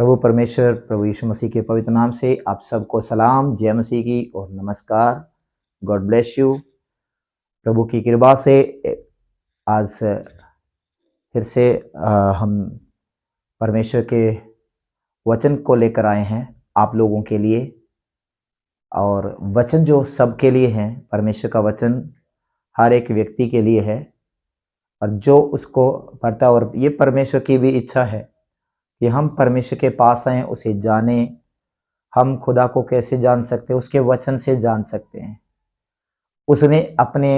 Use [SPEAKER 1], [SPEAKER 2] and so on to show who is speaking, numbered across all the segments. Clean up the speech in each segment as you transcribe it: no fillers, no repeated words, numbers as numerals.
[SPEAKER 1] प्रभु परमेश्वर प्रभु यीशु मसीह के पवित्र नाम से आप सबको सलाम, जय मसीह की और नमस्कार। God bless you. प्रभु की कृपा से आज फिर से हम परमेश्वर के वचन को लेकर आए हैं आप लोगों के लिए। और वचन जो सबके लिए हैं, परमेश्वर का वचन हर एक व्यक्ति के लिए है और जो उसको पढ़ता है, और ये परमेश्वर की भी इच्छा है कि हम परमेश्वर के पास आएं, उसे जानें। हम खुदा को कैसे जान सकते हैं? उसके वचन से जान सकते हैं। उसने अपने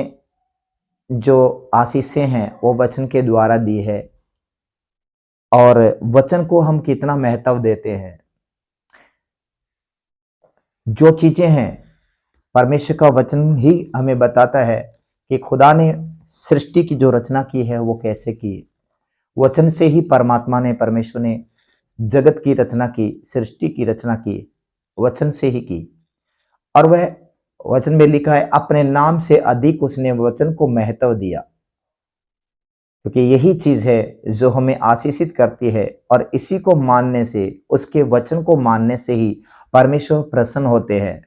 [SPEAKER 1] जो आशीषें हैं वो वचन के द्वारा दी है, और वचन को हम कितना महत्व देते हैं। जो चीजें हैं, परमेश्वर का वचन ही हमें बताता है कि खुदा ने सृष्टि की जो रचना की है वो कैसे की। वचन से ही परमात्मा ने, परमेश्वर ने जगत की रचना की, सृष्टि की रचना की, वचन से ही की। और वह वचन में लिखा है, अपने नाम से अधिक उसने वचन को महत्व दिया, क्योंकि यही चीज है जो हमें आशीषित करती है। और इसी को मानने से, उसके वचन को मानने से ही परमेश्वर प्रसन्न होते हैं।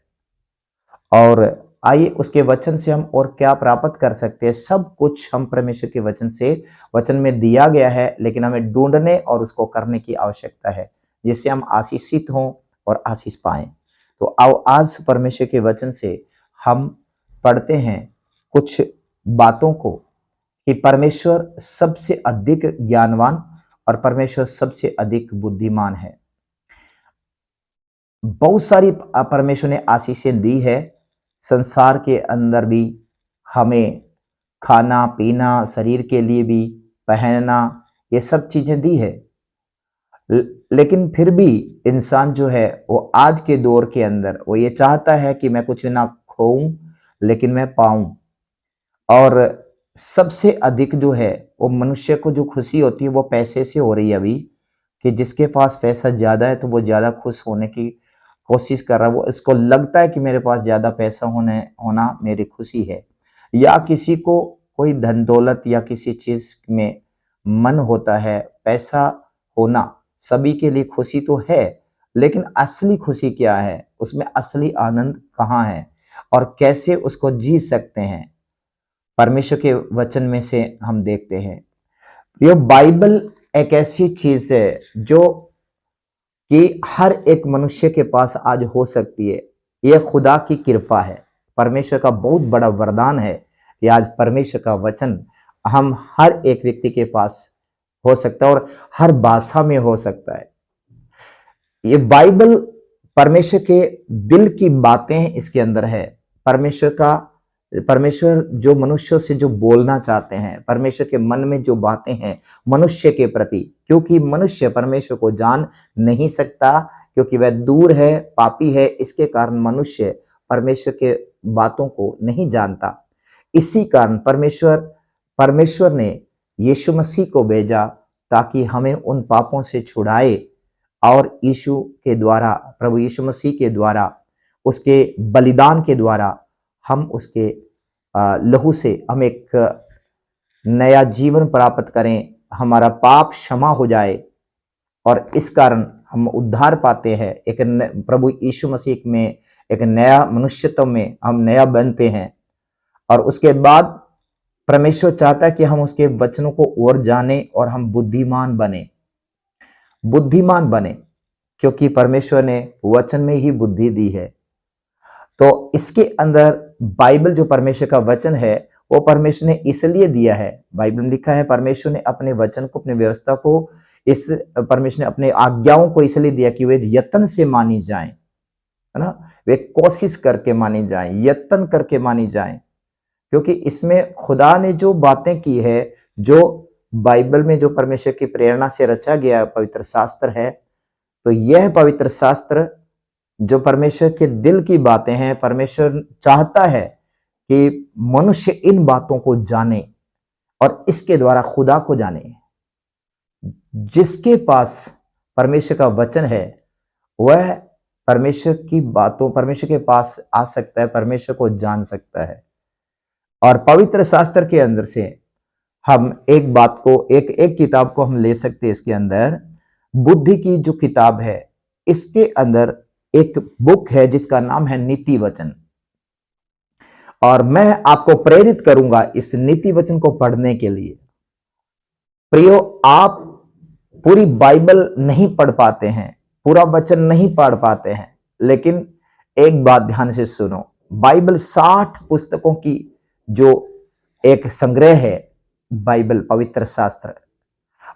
[SPEAKER 1] और आइए, उसके वचन से हम और क्या प्राप्त कर सकते हैं? सब कुछ हम परमेश्वर के वचन से, वचन में दिया गया है, लेकिन हमें ढूंढने और उसको करने की आवश्यकता है, जिससे हम आशीषित हों और आशीष पाएं। तो आओ आज परमेश्वर के वचन से हम पढ़ते हैं कुछ बातों को, कि परमेश्वर सबसे अधिक ज्ञानवान और परमेश्वर सबसे अधिक बुद्धिमान है। बहुत सारी परमेश्वर ने आशीषें दी है संसार के अंदर भी, हमें खाना पीना, शरीर के लिए भी पहनना, ये सब चीजें दी है। लेकिन फिर भी इंसान जो है वो आज के दौर के अंदर वो ये चाहता है कि मैं कुछ ना खोऊं लेकिन मैं पाऊं। और सबसे अधिक जो है वो मनुष्य को जो खुशी होती है वो पैसे से हो रही है अभी, कि जिसके पास पैसा ज्यादा है तो वो ज्यादा खुश होने की कोशिश कर रहा है। वो इसको लगता है कि मेरे पास ज्यादा पैसा होना मेरी खुशी है। या किसी को कोई धन दौलत या किसी चीज में मन होता है। पैसा होना सभी के लिए खुशी तो है, लेकिन असली खुशी क्या है? उसमें असली आनंद कहाँ है और कैसे उसको जी सकते हैं? परमेश्वर के वचन में से हम देखते हैं। ये बाइबल एक ऐसी चीज है जो कि हर एक मनुष्य के पास आज हो सकती है। यह खुदा की कृपा है, परमेश्वर का बहुत बड़ा वरदान है कि आज परमेश्वर का वचन हम हर एक व्यक्ति के पास हो सकता है और हर भाषा में हो सकता है। ये बाइबल परमेश्वर के दिल की बातें इसके अंदर है। परमेश्वर जो मनुष्यों से जो बोलना चाहते हैं, परमेश्वर के मन में जो बातें हैं मनुष्य के प्रति, क्योंकि मनुष्य परमेश्वर को जान नहीं सकता, क्योंकि वह दूर है, पापी है। इसके कारण मनुष्य परमेश्वर के बातों को नहीं जानता। इसी कारण परमेश्वर ने यीशु मसीह को भेजा ताकि हमें उन पापों से छुड़ाए, और यीशु के द्वारा, प्रभु यीशु मसीह के द्वारा, उसके बलिदान के द्वारा हम उसके लहू से हम एक नया जीवन प्राप्त करें, हमारा पाप क्षमा हो जाए, और इस कारण हम उद्धार पाते हैं। एक प्रभु यीशु मसीह में एक नया मनुष्यत्व में हम नया बनते हैं। और उसके बाद परमेश्वर चाहता है कि हम उसके वचनों को और जाने और हम बुद्धिमान बने, क्योंकि परमेश्वर ने वचन में ही बुद्धि दी है। तो इसके अंदर बाइबल जो परमेश्वर का वचन है वो परमेश्वर ने इसलिए दिया है। बाइबल में लिखा है, परमेश्वर ने अपने वचन को, अपनी व्यवस्था को, परमेश्वर ने अपने आज्ञाओं को इसलिए दिया कि वे यत्न से मानी जाएं, है ना। वे कोशिश करके मानी जाएं, यत्न करके मानी जाएं, क्योंकि इसमें खुदा ने जो बातें की है, जो बाइबल में जो परमेश्वर की प्रेरणा से रचा गया पवित्र शास्त्र है, तो यह पवित्र शास्त्र जो परमेश्वर के दिल की बातें हैं, परमेश्वर चाहता है कि मनुष्य इन बातों को जाने और इसके द्वारा खुदा को जाने। जिसके पास परमेश्वर का वचन है वह परमेश्वर की बातों, परमेश्वर के पास आ सकता है, परमेश्वर को जान सकता है। और पवित्र शास्त्र के अंदर से हम एक बात को, एक किताब को हम ले सकते हैं इसके अंदर, बुद्धि की जो किताब है, इसके अंदर एक बुक है जिसका नाम है नीति वचन। और मैं आपको प्रेरित करूंगा इस नीति वचन को पढ़ने के लिए। प्रियो, आप पूरी बाइबल नहीं पढ़ पाते हैं, पूरा वचन नहीं पढ़ पाते हैं, लेकिन एक बात ध्यान से सुनो, बाइबल 60 पुस्तकों की जो एक संग्रह है, बाइबल पवित्र शास्त्र,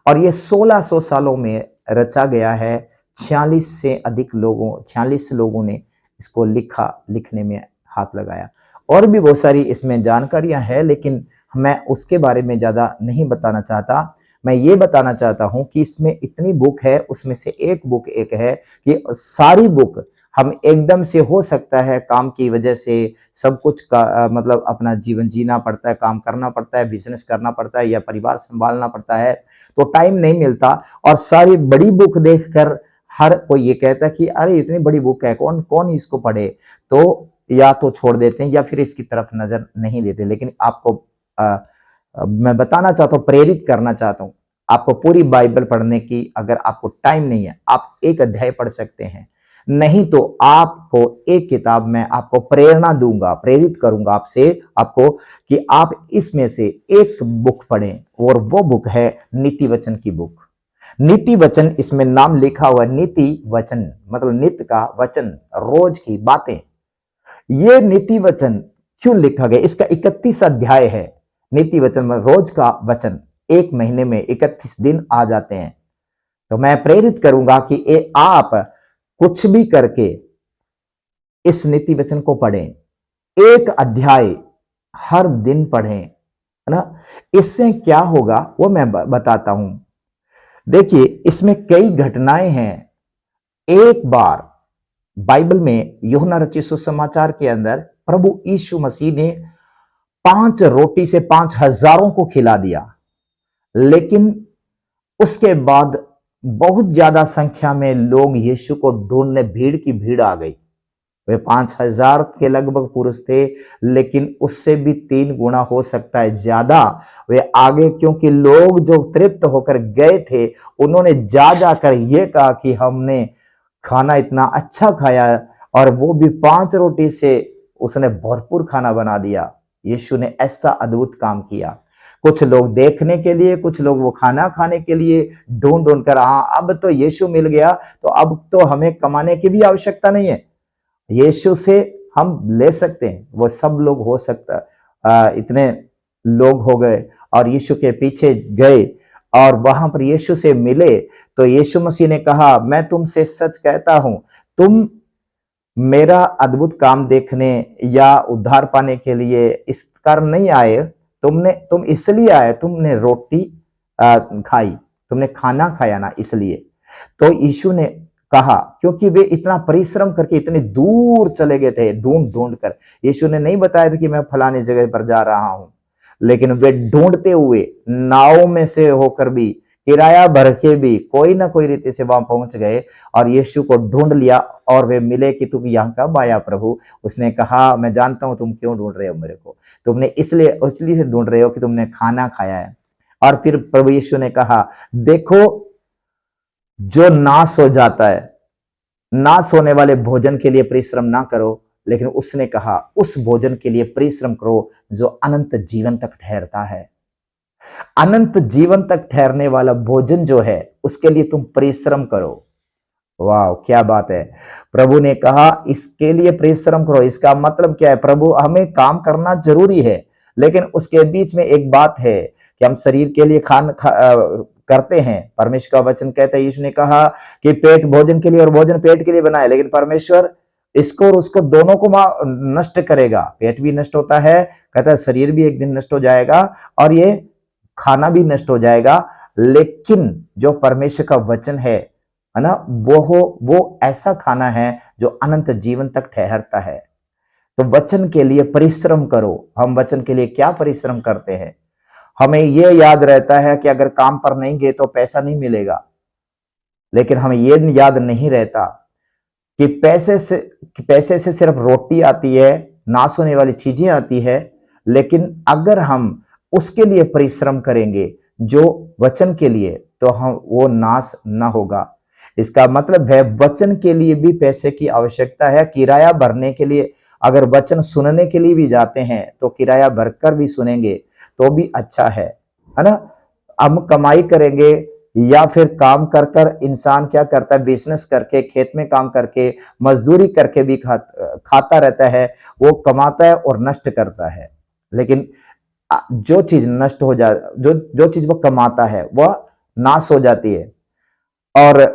[SPEAKER 1] और ये 1600 सालों में रचा गया है। 46 लोगों ने इसको लिखने में हाथ लगाया। और भी बहुत सारी इसमें जानकारियां हैं, लेकिन मैं उसके बारे में ज्यादा नहीं बताना चाहता। मैं ये बताना चाहता हूं कि इसमें इतनी बुक है, उसमें से एक बुक एक है कि सारी बुक हम एकदम से, हो सकता है काम की वजह से सब कुछ का मतलब अपना जीवन जीना पड़ता है, काम करना पड़ता है, बिजनेस करना पड़ता है या परिवार संभालना पड़ता है, तो टाइम नहीं मिलता। और सारी बड़ी बुक देखकर हर कोई ये कहता है कि अरे इतनी बड़ी बुक है, कौन कौन इसको पढ़े, तो या तो छोड़ देते हैं या फिर इसकी तरफ नजर नहीं देते। लेकिन आपको मैं बताना चाहता हूँ, प्रेरित करना चाहता हूँ आपको पूरी बाइबल पढ़ने की। अगर आपको टाइम नहीं है, आप एक अध्याय पढ़ सकते हैं, नहीं तो आपको एक किताब में आपको प्रेरणा दूंगा, प्रेरित करूंगा आपको कि आप इसमें से एक बुक पढ़ें, और वो बुक है नीति वचन की बुक। नीति वचन, इसमें नाम लिखा हुआ नीति वचन, मतलब नित्य का वचन, रोज की बातें। ये नीति वचन क्यों लिखा गया? इसका 31 अध्याय है नीति वचन में, रोज का वचन। एक महीने में 31 दिन आ जाते हैं। तो मैं प्रेरित करूंगा कि आप कुछ भी करके इस नीति वचन को पढ़ें, एक अध्याय हर दिन पढ़ें, है ना। इससे क्या होगा वो मैं बताता हूं। देखिए, इसमें कई घटनाएं हैं। एक बार बाइबल में यूहन्ना रचित सुसमाचार के अंदर प्रभु यीशु मसीह ने 5 रोटी से 5,000 को खिला दिया, लेकिन उसके बाद बहुत ज्यादा संख्या में लोग यीशु को ढूंढने, भीड़ की भीड़ आ गई। वे 5,000 के लगभग पुरुष थे, लेकिन उससे भी 3 गुना हो सकता है ज्यादा वे आगे, क्योंकि लोग जो तृप्त होकर गए थे, उन्होंने जाकर ये कहा कि हमने खाना इतना अच्छा खाया, और वो भी 5 रोटी से उसने भरपूर खाना बना दिया। यीशु ने ऐसा अद्भुत काम किया। कुछ लोग देखने के लिए, कुछ लोग वो खाना खाने के लिए ढूंढ कर, हाँ अब तो यीशु मिल गया, तो अब तो हमें कमाने की भी आवश्यकता नहीं है, यीशु से हम ले सकते हैं। वो सब लोग हो सकता इतने लोग हो गए और यीशु के पीछे गए और वहां पर यीशु से मिले। तो यीशु मसीह ने कहा, मैं तुमसे सच कहता हूं, तुम मेरा अद्भुत काम देखने या उद्धार पाने के लिए इस कारण नहीं आए, तुम इसलिए आए, तुमने रोटी खाई, तुमने खाना खाया ना, इसलिए। तो यीशु ने कहा, क्योंकि वे इतना परिश्रम करके इतने दूर चले गए थे ढूंढ कर। यीशु ने नहीं बताया था कि मैं फलाने जगह पर जा रहा हूं, लेकिन वे ढूंढते हुए नाव में से होकर भी, किराया भर के भी, कोई ना कोई रीति से वहां पहुंच गए और यीशु को ढूंढ लिया। और वे मिले कि तुम यहाँ कब आया प्रभु? उसने कहा, मैं जानता हूं तुम क्यों ढूंढ रहे हो मेरे को, तुमने इसलिए ढूंढ रहे हो कि तुमने खाना खाया है। और फिर प्रभु यीशु ने कहा, देखो जो नाश हो जाता है, नाश होने वाले भोजन के लिए परिश्रम ना करो, लेकिन उसने कहा उस भोजन के लिए परिश्रम करो जो अनंत जीवन तक ठहरता है। अनंत जीवन तक ठहरने वाला भोजन जो है, उसके लिए तुम परिश्रम करो। वाह, क्या बात है। प्रभु ने कहा इसके लिए परिश्रम करो। इसका मतलब क्या है? प्रभु, हमें काम करना जरूरी है, लेकिन उसके बीच में एक बात है कि हम शरीर के लिए करते हैं। परमेश्वर का वचन कहता है, यीशु ने कहा कि पेट भोजन के लिए और भोजन पेट के लिए बना है, लेकिन परमेश्वर इसको और उसको दोनों को नष्ट करेगा। पेट भी नष्ट होता है, कहता है शरीर भी एक दिन नष्ट हो जाएगा और ये खाना भी नष्ट हो जाएगा, लेकिन जो परमेश्वर का वचन है ना, वो ऐसा खाना है जो अनंत जीवन तक ठहरता है। तो वचन के लिए परिश्रम करो। हम वचन के लिए क्या परिश्रम करते हैं? हमें यह याद रहता है कि अगर काम पर नहीं गए तो पैसा नहीं मिलेगा, लेकिन हमें यह याद नहीं रहता कि पैसे से सिर्फ रोटी आती है, नाश होने वाली चीजें आती है, लेकिन अगर हम उसके लिए परिश्रम करेंगे जो वचन के लिए, तो हम वो नाश न होगा। इसका मतलब है वचन के लिए भी पैसे की आवश्यकता है। किराया भरने के लिए, अगर वचन सुनने के लिए भी जाते हैं तो किराया भरकर भी सुनेंगे तो भी अच्छा है ना। हम कमाई करेंगे या फिर काम कर कर इंसान क्या करता है, बिजनेस करके, खेत में काम करके, मजदूरी करके भी खाता रहता है। वो कमाता है और नष्ट करता है। लेकिन जो चीज नष्ट हो जा जो जो चीज वो कमाता है वह नाश हो जाती है। और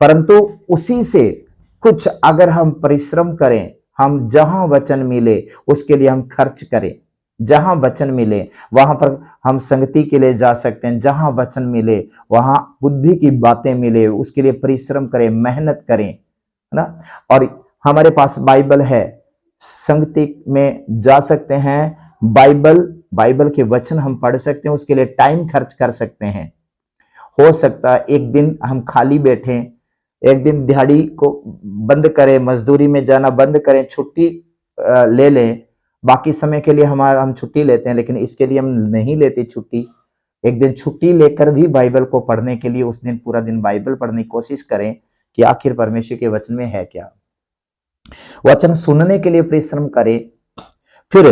[SPEAKER 1] परंतु उसी से कुछ अगर हम परिश्रम करें, हम जहां वचन मिले उसके लिए हम खर्च करें, जहां वचन मिले वहां पर हम संगति के लिए जा सकते हैं, जहां वचन मिले वहां बुद्धि की बातें मिले उसके लिए परिश्रम करें, मेहनत करें, है ना। और हमारे पास बाइबल है, संगति में जा सकते हैं, बाइबल के वचन हम पढ़ सकते हैं, उसके लिए टाइम खर्च कर सकते हैं। हो सकता है एक दिन हम खाली बैठे, एक दिन दिहाड़ी को बंद करें, मजदूरी में जाना बंद करें, छुट्टी ले लें। बाकी समय के लिए हम छुट्टी लेते हैं, लेकिन इसके लिए हम नहीं लेते छुट्टी। एक दिन छुट्टी लेकर भी बाइबल को पढ़ने के लिए उस दिन पूरा दिन बाइबल पढ़ने की कोशिश करें कि आखिर परमेश्वर के वचन में है क्या। वचन सुनने के लिए परिश्रम करें। फिर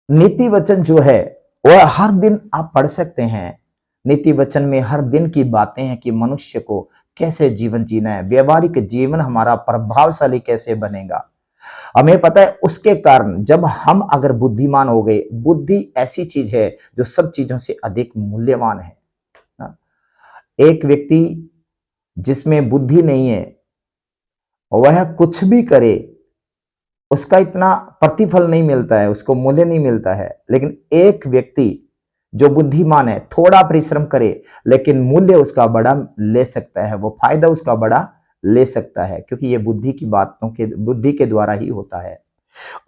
[SPEAKER 1] नीति वचन जो है वह हर दिन आप पढ़ सकते हैं। नीति वचन में हर दिन की बातें हैं कि मनुष्य को कैसे जीवन जीना है, व्यवहारिक जीवन हमारा प्रभावशाली कैसे बनेगा। हमें पता है उसके कारण जब हम अगर बुद्धिमान हो गए, बुद्धि ऐसी चीज है जो सब चीजों से अधिक मूल्यवान है ना? एक व्यक्ति जिसमें बुद्धि नहीं है वह कुछ भी करे उसका इतना प्रतिफल नहीं मिलता है, उसको मूल्य नहीं मिलता है। लेकिन एक व्यक्ति जो बुद्धिमान है थोड़ा परिश्रम करे लेकिन मूल्य उसका बड़ा ले सकता है, वो फायदा उसका बड़ा ले सकता है, क्योंकि ये बुद्धि के द्वारा ही होता है।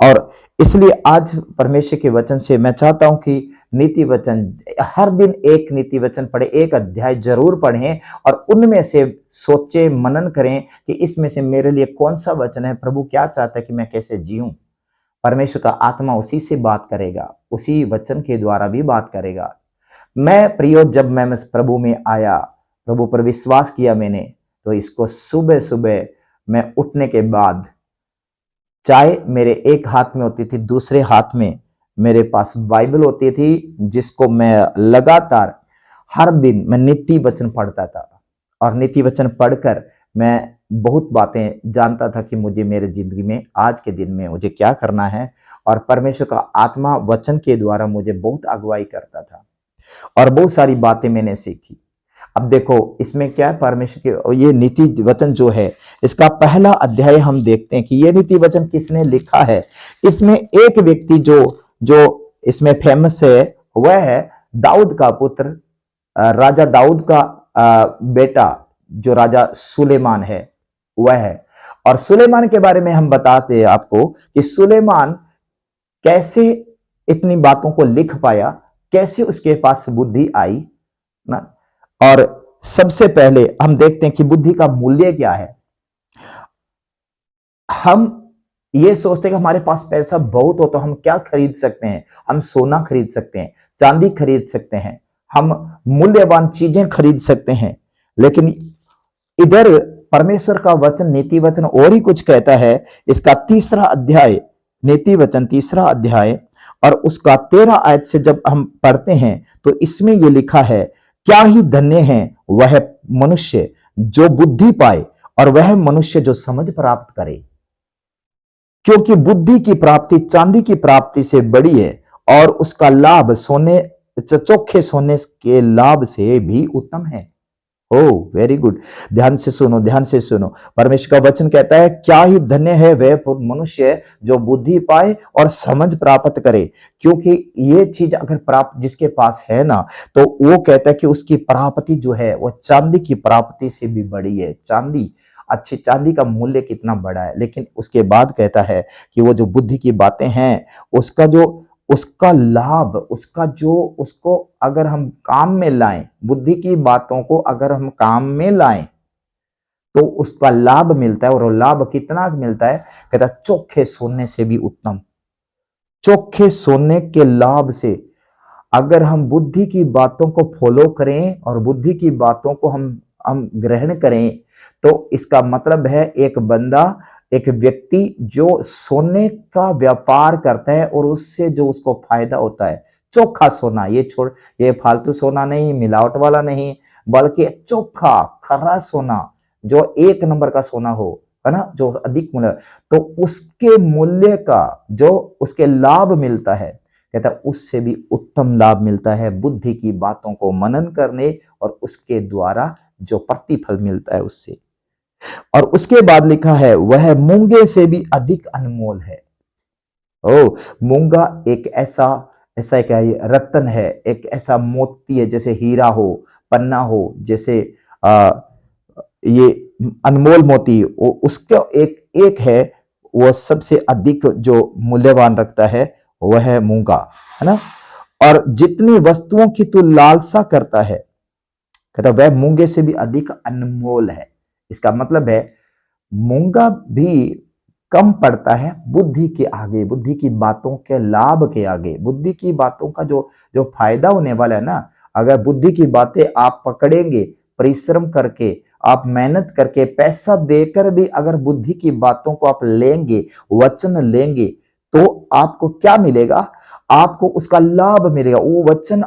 [SPEAKER 1] और इसलिए आज परमेश्वर के वचन से मैं चाहता हूं कि नीति वचन हर दिन एक नीति वचन पढ़े, एक अध्याय जरूर पढ़ें और उनमें से सोचे, मनन करें कि इसमें से मेरे लिए कौन सा वचन है, प्रभु क्या चाहता है कि मैं कैसे जीऊं। परमेश्वर का आत्मा उसी से बात करेगा, उसी वचन के द्वारा भी बात करेगा। मैं प्रियो, जब मैं प्रभु में आया, प्रभु पर विश्वास किया मैंने, तो इसको सुबह सुबह मैं उठने के बाद चाय मेरे एक हाथ में होती थी, दूसरे हाथ में मेरे पास बाइबल होती थी, जिसको मैं लगातार हर दिन मैं नीति वचन पढ़ता था। और नीति वचन पढ़कर मैं बहुत बातें जानता था कि मुझे मेरे जिंदगी में आज के दिन में मुझे क्या करना है। और परमेश्वर का आत्मा वचन के द्वारा मुझे बहुत अगुवाई करता था और बहुत सारी बातें मैंने सीखी। अब देखो इसमें क्या है, परमेश्वर के ये नीति वचन जो है इसका पहला अध्याय हम देखते हैं कि ये नीति वचन किसने लिखा है। इसमें एक व्यक्ति जो जो इसमें फेमस है वह है दाऊद का पुत्र, राजा दाऊद का बेटा जो राजा सुलेमान है वह है। और सुलेमान के बारे में हम बताते हैं आपको कि सुलेमान कैसे इतनी बातों को लिख पाया, कैसे उसके पास बुद्धि आई ना। और सबसे पहले हम देखते हैं कि बुद्धि का मूल्य क्या है। हम ये सोचते हैं कि हमारे पास पैसा बहुत हो तो हम क्या खरीद सकते हैं, हम सोना खरीद सकते हैं, चांदी खरीद सकते हैं, हम मूल्यवान चीजें खरीद सकते हैं। लेकिन इधर परमेश्वर का वचन, नीति वचन और ही कुछ कहता है। इसका तीसरा अध्याय, नीति वचन तीसरा अध्याय और उसका 13 आयत से जब हम पढ़ते हैं तो इसमें यह लिखा है, क्या ही धन्य है वह मनुष्य जो बुद्धि पाए और वह मनुष्य जो समझ प्राप्त करे, क्योंकि बुद्धि की प्राप्ति चांदी की प्राप्ति से बड़ी है और उसका लाभ चोखे सोने के लाभ से भी उत्तम है। ओ वेरी गुड, ध्यान से सुनो, ध्यान से सुनो। परमेश्वर का वचन कहता है, क्या ही धन्य है वह मनुष्य जो बुद्धि पाए और समझ प्राप्त करे, क्योंकि ये चीज अगर प्राप्त जिसके पास है ना, तो वो कहता है कि उसकी प्राप्ति जो है वो चांदी की प्राप्ति से भी बड़ी है। चांदी का मूल्य कितना बड़ा है, लेकिन उसके बाद कहता है कि वो जो बुद्धि की बातें हैं उसका लाभ, उसको अगर हम काम में लाएं, बुद्धि की बातों को अगर हम काम में लाएं तो उसका लाभ मिलता है। और वो लाभ कितना मिलता है, कहता है चोखे सोने से भी उत्तम। चोखे सोने के लाभ से अगर हम बुद्धि की बातों को फॉलो करें और बुद्धि की बातों को हम ग्रहण करें, तो इसका मतलब है एक बंदा, एक व्यक्ति जो सोने का व्यापार करता है और उससे जो उसको फायदा होता है, चोखा सोना, ये फालतू सोना नहीं, मिलावट वाला नहीं, बल्कि चोखा खरा सोना, जो एक नंबर का सोना हो, है ना, जो अधिक मूल्य, तो उसके मूल्य का जो उसके लाभ मिलता है, कहता है उससे भी उत्तम लाभ मिलता है बुद्धि की बातों को मनन करने और उसके द्वारा जो प्रतिफल मिलता है उससे। और उसके बाद लिखा है वह मूंगे से भी अधिक अनमोल है। ओ, मूंगा एक ऐसा ऐसा क्या है, रत्न है, एक ऐसा मोती है, जैसे हीरा हो, पन्ना हो, जैसे आ, ये अनमोल मोती, वो उसका एक एक है, वो सबसे अधिक जो मूल्यवान रखता है वह है मूंगा, है ना। और जितनी वस्तुओं की तू लालसा करता है, कहता वह मूंगे से भी अधिक अनमोल है। इसका मतलब है मूंगा भी कम पड़ता है बुद्धि के आगे, बुद्धि की बातों के लाभ के आगे, बुद्धि की बातों का जो जो फायदा होने वाला है ना। अगर बुद्धि की बातें आप पकड़ेंगे, परिश्रम करके, आप मेहनत करके, पैसा देकर भी अगर बुद्धि की बातों को आप लेंगे, वचन लेंगे, तो आपको क्या मिलेगा? आपको उसका लाभ मिलेगा। वो वचन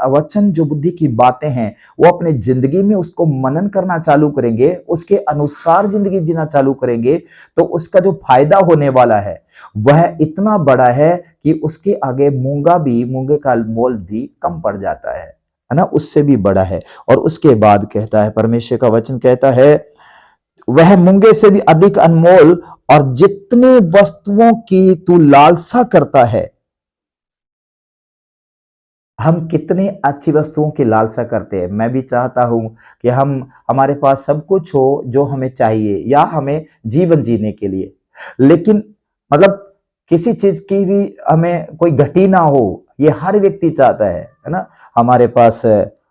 [SPEAKER 1] वचन जो बुद्धि की बातें हैं, वो अपने जिंदगी में उसको मनन करना चालू करेंगे, उसके अनुसार जिंदगी जीना चालू करेंगे, तो उसका जो फायदा होने वाला है वह इतना बड़ा है कि उसके आगे मूंगे का मोल भी कम पड़ जाता है ना, उससे भी बड़ा है। और उसके बाद कहता है, परमेश्वर का वचन कहता है वह मूंगे से भी अधिक अनमोल, और जितने वस्तुओं की तू लालसा करता है। हम कितने अच्छी वस्तुओं की लालसा करते हैं। मैं भी चाहता हूं कि हमारे पास सब कुछ हो जो हमें चाहिए या हमें जीवन जीने के लिए, लेकिन मतलब किसी चीज की भी हमें कोई घटी ना हो, ये हर व्यक्ति चाहता है ना। हमारे पास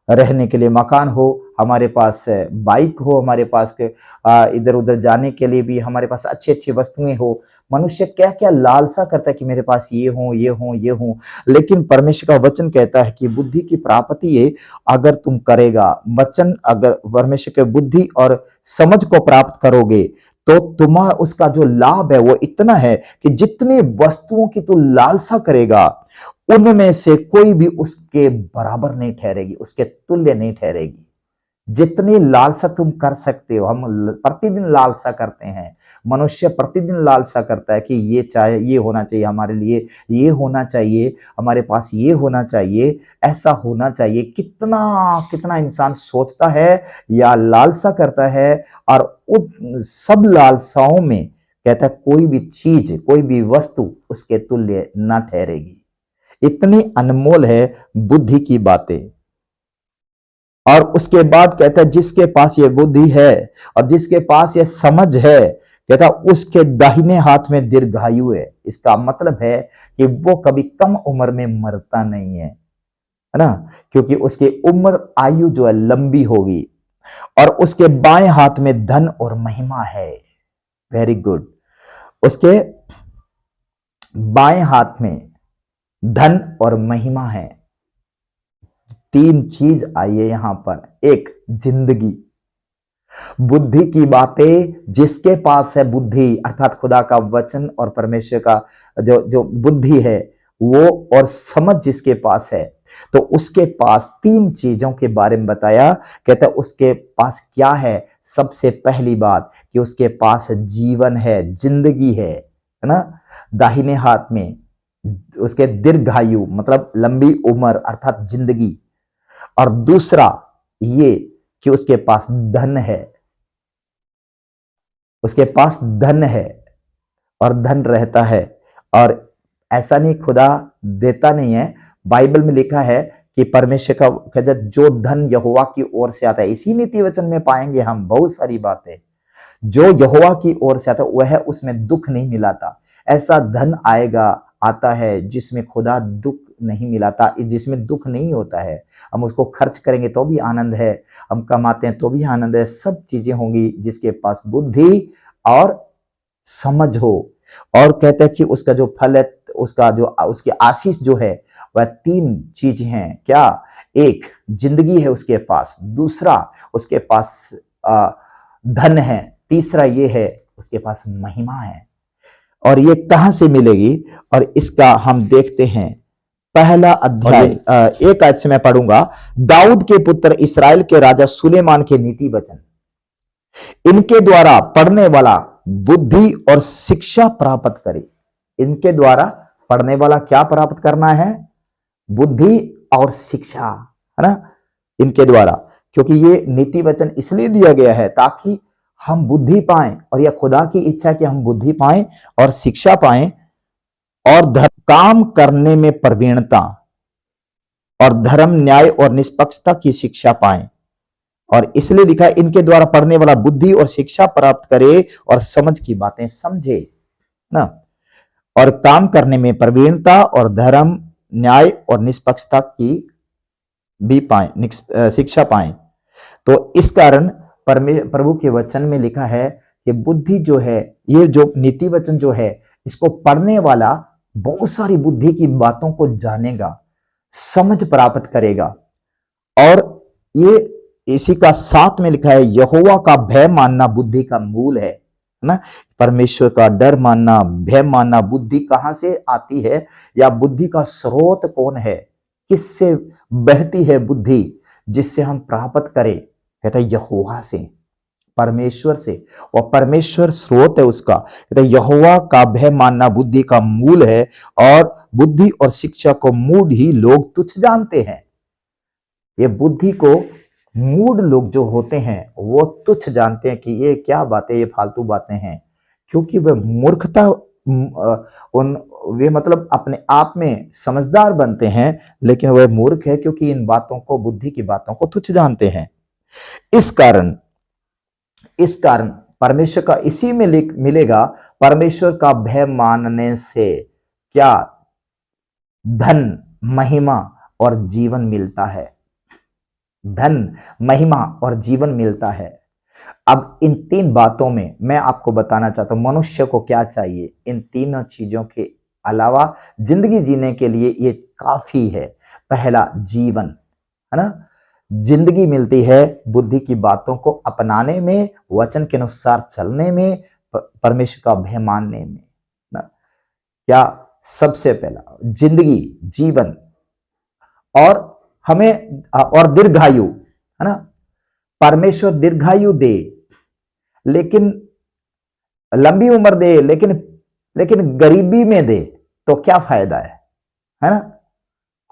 [SPEAKER 1] रहने के लिए मकान हो, हमारे पास बाइक हो, हमारे पास इधर उधर जाने के लिए भी हमारे पास अच्छी अच्छी वस्तुएं हो। मनुष्य क्या क्या लालसा करता है कि मेरे पास ये हो, ये हो, ये हो। लेकिन परमेश्वर का वचन कहता है कि बुद्धि की प्राप्ति है, अगर तुम करेगा वचन, अगर परमेश्वर के बुद्धि और समझ को प्राप्त करोगे, तो तुम्हारा उसका जो लाभ है वो इतना है कि जितनी वस्तुओं की तू लालसा करेगा, उनमें से कोई भी उसके बराबर नहीं ठहरेगी, उसके तुल्य नहीं ठहरेगी। जितनी लालसा तुम कर सकते हो, हम प्रतिदिन लालसा करते हैं। मनुष्य प्रतिदिन लालसा करता है कि ये चाहे, ये होना चाहिए हमारे लिए, ये होना चाहिए, हमारे पास ये होना चाहिए, ऐसा होना चाहिए। कितना कितना इंसान सोचता है या लालसा करता है, और उन सब लालसाओं में कहता है कोई भी चीज, कोई भी वस्तु उसके तुल्य ना ठहरेगी। इतनी अनमोल है बुद्धि की बातें। और उसके बाद कहता है जिसके पास ये बुद्धि है और जिसके पास ये समझ है, कहता उसके दाहिने हाथ में दीर्घायु है। इसका मतलब है कि वो कभी कम उम्र में मरता नहीं है ना, क्योंकि उसकी उम्र आयु जो है लंबी होगी। और उसके बाएं हाथ में धन और महिमा है। Very good. उसके बाएं हाथ में धन और महिमा है। तीन चीज आई है यहां पर। एक, जिंदगी, बुद्धि की बातें, जिसके पास है बुद्धि अर्थात खुदा का वचन और परमेश्वर का जो जो बुद्धि है वो, और समझ जिसके पास है, तो उसके पास तीन चीजों के बारे में बताया। कहता है उसके पास क्या है? सबसे पहली बात कि उसके पास जीवन है, जिंदगी है ना, दाहिने हाथ में उसके दीर्घायु मतलब लंबी उम्र अर्थात जिंदगी। और दूसरा ये कि उसके पास धन है, उसके पास धन है और धन रहता है। और ऐसा नहीं खुदा देता नहीं है, बाइबल में लिखा है कि परमेश्वर का कहते जो धन यहोवा की ओर से आता है। इसी नीति वचन में पाएंगे हम बहुत सारी बातें। जो यहोवा की ओर से आता है वह उसमें दुख नहीं मिलाता। ऐसा धन आएगा, आता है जिसमें खुदा दुख नहीं मिलाता, जिसमें दुख नहीं होता है। हम उसको खर्च करेंगे तो भी आनंद है, हम कमाते हैं तो भी आनंद है। सब चीजें होंगी जिसके पास बुद्धि और समझ हो। और कहते हैं कि उसका जो फल है, उसका जो उसकी आशीष जो है वह तीन चीजें हैं। क्या? एक जिंदगी है उसके पास, दूसरा उसके पास धन है, तीसरा ये है उसके पास महिमा है। और ये कहां से मिलेगी? और इसका हम देखते हैं पहला अध्याय, एक आयत से मैं पढ़ूंगा। दाऊद के पुत्र इस्राएल के राजा सुलेमान के नीति वचन, इनके द्वारा पढ़ने वाला बुद्धि और शिक्षा प्राप्त करे। इनके द्वारा पढ़ने वाला क्या प्राप्त करना है? बुद्धि और शिक्षा, है ना, इनके द्वारा। क्योंकि ये नीति वचन इसलिए दिया गया है ताकि हम बुद्धि पाएं, और यह खुदा की इच्छा है कि हम बुद्धि पाएं और शिक्षा पाएं, और काम करने में प्रवीणता और धर्म, न्याय और निष्पक्षता की शिक्षा पाएं। और इसलिए लिखा है, इनके द्वारा पढ़ने वाला बुद्धि और शिक्षा प्राप्त करे और समझ की बातें समझे ना, और काम करने में प्रवीणता और धर्म, न्याय और निष्पक्षता की भी पाए, शिक्षा पाएं। तो इस कारण प्रभु के वचन में लिखा है कि बुद्धि जो है, ये जो नीति वचन जो है, इसको पढ़ने वाला बहुत सारी बुद्धि की बातों को जानेगा, समझ प्राप्त करेगा। और ये इसी का साथ में लिखा है, यहोवा का भय मानना बुद्धि का मूल है ना। परमेश्वर का डर मानना, भय मानना, बुद्धि कहां से आती है, या बुद्धि का स्रोत कौन है, किससे बहती है बुद्धि जिससे हम प्राप्त करें? कहता है यहोवा से, परमेश्वर से, और परमेश्वर स्रोत है उसका। कहता है यहोवा का भय मानना बुद्धि का मूल है, और बुद्धि और शिक्षा को मूढ़ ही लोग तुच्छ जानते हैं। ये बुद्धि को मूढ़ लोग जो होते हैं वो तुच्छ जानते हैं कि ये क्या बातें, ये फालतू बातें हैं, क्योंकि वे मूर्खता वे मतलब अपने आप में समझदार बनते हैं, लेकिन वे मूर्ख है क्योंकि इन बातों को, बुद्धि की बातों को तुच्छ जानते हैं। इस कारण परमेश्वर का इसी में मिलेगा, परमेश्वर का भय मानने से क्या? धन, महिमा और जीवन मिलता है। धन, महिमा और जीवन मिलता है। अब इन तीन बातों में मैं आपको बताना चाहता हूं मनुष्य को क्या चाहिए। इन तीनों चीजों के अलावा जिंदगी जीने के लिए ये काफी है। पहला जीवन, है ना, जिंदगी मिलती है बुद्धि की बातों को अपनाने में, वचन के अनुसार चलने में, परमेश्वर का भय मानने में ना। क्या? सबसे पहला जिंदगी, जीवन, और हमें और दीर्घायु, है ना। परमेश्वर दीर्घायु दे, लेकिन लंबी उम्र दे, लेकिन गरीबी में दे तो क्या फायदा है ना?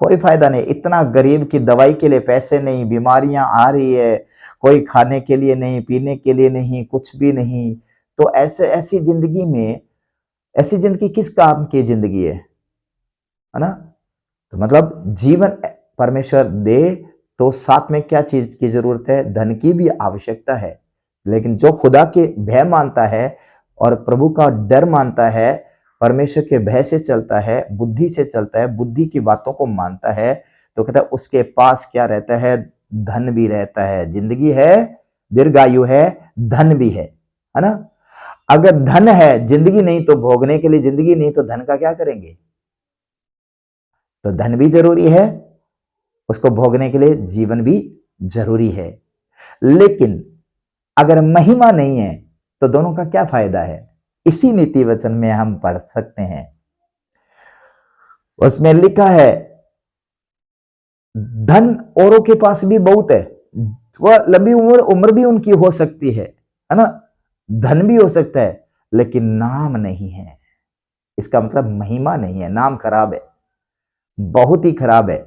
[SPEAKER 1] कोई फायदा नहीं। इतना गरीब की दवाई के लिए पैसे नहीं, बीमारियां आ रही है, कोई खाने के लिए नहीं, पीने के लिए नहीं, कुछ भी नहीं। तो ऐसी जिंदगी में, ऐसी जिंदगी किस काम की जिंदगी है ना? तो मतलब जीवन परमेश्वर दे तो साथ में क्या चीज की जरूरत है? धन की भी आवश्यकता है। लेकिन जो खुदा के भय मानता है और प्रभु का डर मानता है, परमेश्वर के भय से चलता है, बुद्धि से चलता है, बुद्धि की बातों को मानता है, तो कहता है उसके पास क्या रहता है? धन भी रहता है, जिंदगी है, दीर्घायु है, धन भी है ना। अगर धन है, जिंदगी नहीं, तो भोगने के लिए जिंदगी नहीं, तो धन का क्या करेंगे? तो धन भी जरूरी है, उसको भोगने के लिए जीवन भी जरूरी है। लेकिन अगर महिमा नहीं है तो दोनों का क्या फायदा है? इसी नीति वचन में हम पढ़ सकते हैं। उसमें लिखा है, धन औरों के पास भी बहुत है, वह लंबी उम्र भी उनकी हो सकती है ना, धन भी हो सकता है, लेकिन नाम नहीं है। इसका मतलब महिमा नहीं है, नाम खराब है, बहुत ही खराब है।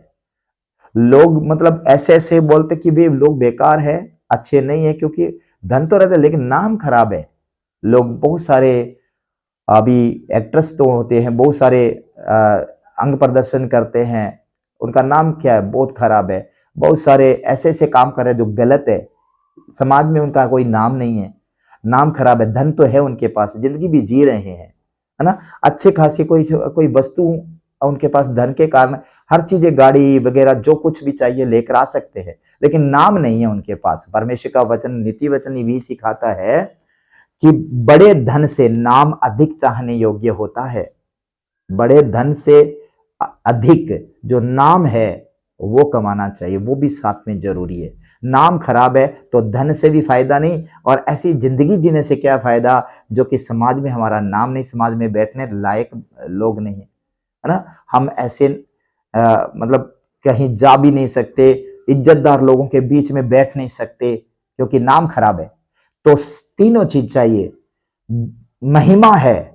[SPEAKER 1] लोग मतलब ऐसे ऐसे बोलते कि भाई लोग बेकार है, अच्छे नहीं है, क्योंकि धन तो रहता है लेकिन नाम खराब है। लोग बहुत सारे अभी एक्ट्रेस तो होते हैं, बहुत सारे अंग प्रदर्शन करते हैं, उनका नाम क्या है? बहुत खराब है। बहुत सारे ऐसे ऐसे काम कर रहे हैं जो गलत है, समाज में उनका कोई नाम नहीं है, नाम खराब है। धन तो है उनके पास, जिंदगी भी जी रहे हैं, है ना, अच्छे खासी कोई वस्तु उनके पास, धन के कारण हर चीजें, गाड़ी वगैरह जो कुछ भी चाहिए लेकर आ सकते हैं, लेकिन नाम नहीं है उनके पास। परमेश्वर का वचन, नीति वचन भी सिखाता है कि बड़े धन से नाम अधिक चाहने योग्य होता है। बड़े धन से अधिक जो नाम है वो कमाना चाहिए, वो भी साथ में जरूरी है। नाम खराब है तो धन से भी फायदा नहीं, और ऐसी जिंदगी जीने से क्या फायदा जो कि समाज में हमारा नाम नहीं, समाज में बैठने लायक लोग नहीं है, है ना। हम ऐसे मतलब कहीं जा भी नहीं सकते, इज्जतदार लोगों के बीच में बैठ नहीं सकते क्योंकि नाम खराब है। तो तीनों चीज चाहिए, महिमा है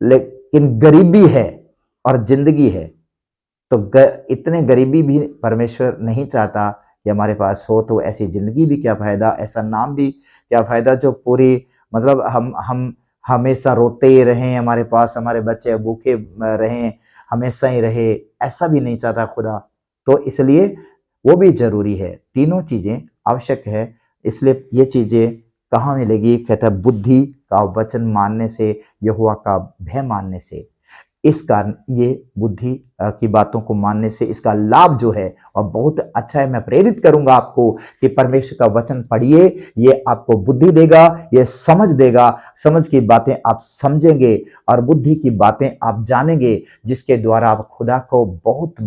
[SPEAKER 1] लेकिन गरीबी है और जिंदगी है। तो इतने गरीबी भी परमेश्वर नहीं चाहता कि हमारे पास हो, तो ऐसी जिंदगी भी क्या फायदा, ऐसा नाम भी क्या फायदा जो पूरी मतलब हम हमेशा रोते ही रहें, हमारे पास हमारे बच्चे भूखे रहें, हमेशा ही रहे, ऐसा भी नहीं चाहता खुदा। तो इसलिए वो भी जरूरी है, तीनों चीजें आवश्यक है। इसलिए ये चीजें कहाँ मिलेगी, कहता है बुद्धि का वचन मानने से, यहोवा का भय मानने से। इस कारण ये बुद्धि की बातों को मानने से इसका लाभ जो है और बहुत अच्छा है। मैं प्रेरित करूंगा आपको कि परमेश्वर का वचन पढ़िए, ये आपको बुद्धि देगा, ये समझ देगा, समझ की बातें आप समझेंगे और बुद्धि की बातें आप जानेंगे, जिसके द्वारा आप खुदा को बहुत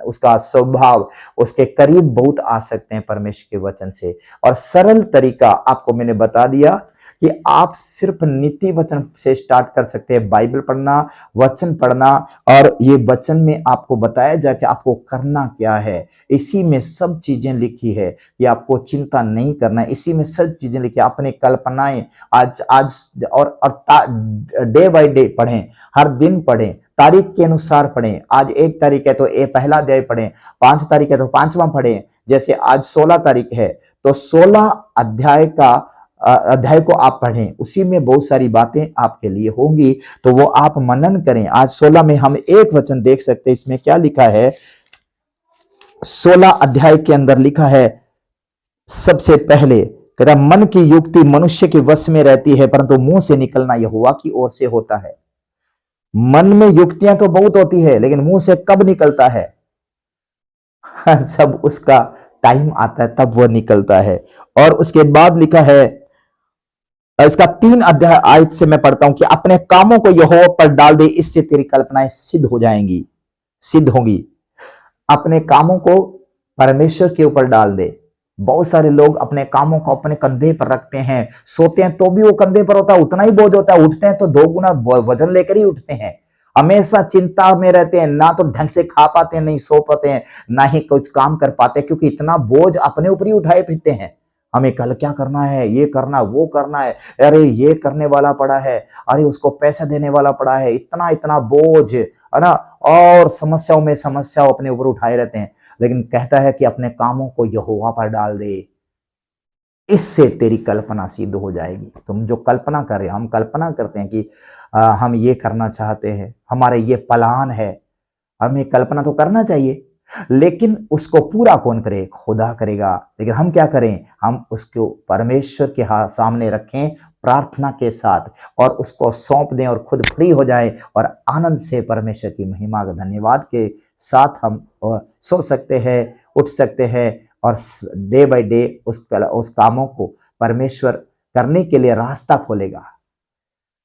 [SPEAKER 1] उसका स्वभाव, उसके करीब बहुत आ सकते हैं परमेश्वर के वचन से। और सरल तरीका आपको मैंने बता दिया कि आप सिर्फ नीति वचन से स्टार्ट कर सकते हैं, बाइबल पढ़ना, वचन पढ़ना, और ये वचन में आपको बताया जाए कि आपको करना क्या है। इसी में सब चीजें लिखी है कि आपको चिंता नहीं करना है, इसी में सब चीजें लिखी है। अपने कल्पनाएं आज आज और डे बाय डे पढ़ें, हर दिन पढ़ें, तारीख के अनुसार पढ़ें। आज 1 तारीख है तो पहला अध्याय पढ़ें, 5 तारीख है तो 5वां पढ़ें। जैसे आज 16 तारीख है तो 16 अध्याय को आप पढ़ें, उसी में बहुत सारी बातें आपके लिए होंगी, तो वो आप मनन करें। आज 16 में हम एक वचन देख सकते हैं, इसमें क्या लिखा है, 16 अध्याय के अंदर लिखा है, सबसे पहले कहता मन की युक्ति मनुष्य के वश में रहती है, परंतु मुंह से निकलना यहोवा की ओर से होता है। मन में युक्तियां तो बहुत होती है, लेकिन मुंह से कब निकलता है? जब उसका टाइम आता है तब वो निकलता है। और उसके बाद लिखा है, इसका 3 अध्याय आयत से मैं पढ़ता हूं कि अपने कामों को यहोवा पर डाल दे, इससे तेरी कल्पनाएं सिद्ध हो जाएंगी, सिद्ध होंगी। अपने कामों को परमेश्वर के ऊपर डाल दे। बहुत सारे लोग अपने कामों को अपने कंधे पर रखते हैं, सोते हैं तो भी वो कंधे पर होता है, उतना ही बोझ होता है, उठते हैं तो 2 गुना वजन लेकर ही उठते हैं। हमेशा चिंता में रहते हैं, ना तो ढंग से खा पाते हैं, नहीं सो पाते हैं, ना ही कुछ काम कर पाते, क्योंकि इतना बोझ अपने ऊपर ही उठाए फिरते हैं। हमें कल क्या करना है, ये करना, वो करना है, अरे ये करने वाला पड़ा है, अरे उसको पैसा देने वाला पड़ा है, इतना इतना बोझ, है ना। और समस्याओं में समस्याओं अपने ऊपर उठाए रहते हैं। लेकिन कहता है कि अपने कामों को यहोवा पर डाल दे, इससे तेरी कल्पना सिद्ध हो जाएगी। तुम जो कल्पना कर रहे हो, हम कल्पना करते हैं कि हम ये करना चाहते हैं, हमारे ये प्लान है, हमें कल्पना तो करना चाहिए, लेकिन उसको पूरा कौन करे? खुदा करेगा। लेकिन हम क्या करें? हम उसको परमेश्वर के सामने रखें प्रार्थना के साथ, और उसको सौंप दें और खुद फ्री हो जाएं, और आनंद से परमेश्वर की महिमा का धन्यवाद के साथ हम सो सकते हैं, उठ सकते हैं, और डे बाय डे उस कामों को परमेश्वर करने के लिए रास्ता खोलेगा।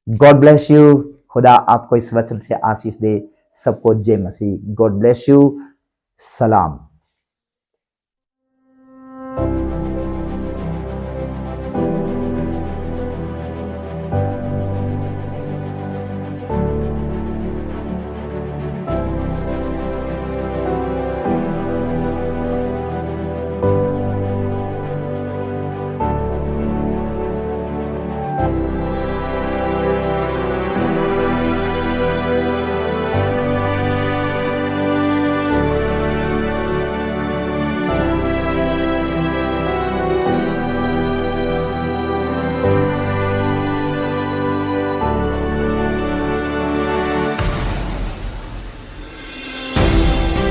[SPEAKER 1] God bless you. खुदा आपको इस वचन से आशीष दे। सबको जय मसीह। God bless you. सलाम।